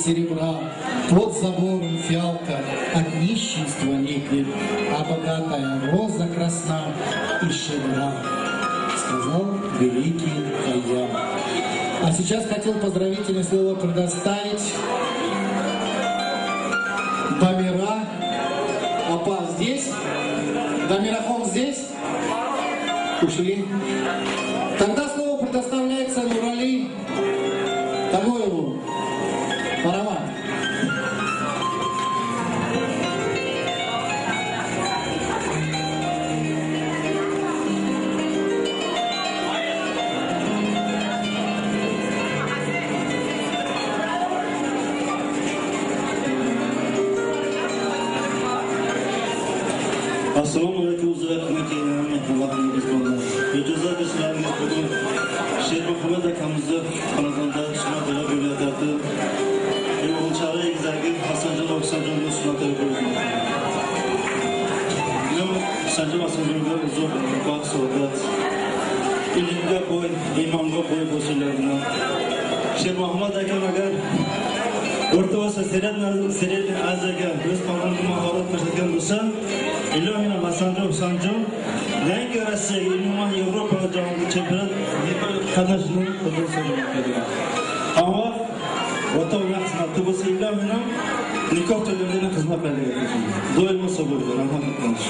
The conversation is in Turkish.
серебра, под забором фиалка от нищенства никнет, а богатая роза красна и щедра, сказал великий Хайям. А сейчас хотел поздравительное слово предоставить Дамира. Апа здесь? Дамирахон здесь? Ушли? Тогда слово предоставляется Нурали Таgoеву. Парамат. Assalomu alaykum hurmatli mehmonlar. Ijozat bersangiz bugun Shermuhammad akamizni xonadonda suhbatlar bo'lyapti. O'g'ilchalik egizagi Hasanjon Oqsajonga suhbatlar bo'ldi. Hasanjon Oqsajonga uzoq vaqt suhbat. Ilmga qo'y, iymonga qo'y bo'lsinlar bilan. Shermuhammad akam agar o'rta va seret azaga o'z qonuniy mahorat ko'rsatgan bo'lsa, İlahina Hasanjon Oqsajon yangi Rossiyaga umuman Yevropa jamoasi chempionat qatnashishini qo'llaydi. Ammo o'rtoqlar xizmatda bo'lsa ilahina nikoh to'ylarida xizmat qiladi. Doim bo'lsa bo'ladi. Rahmat.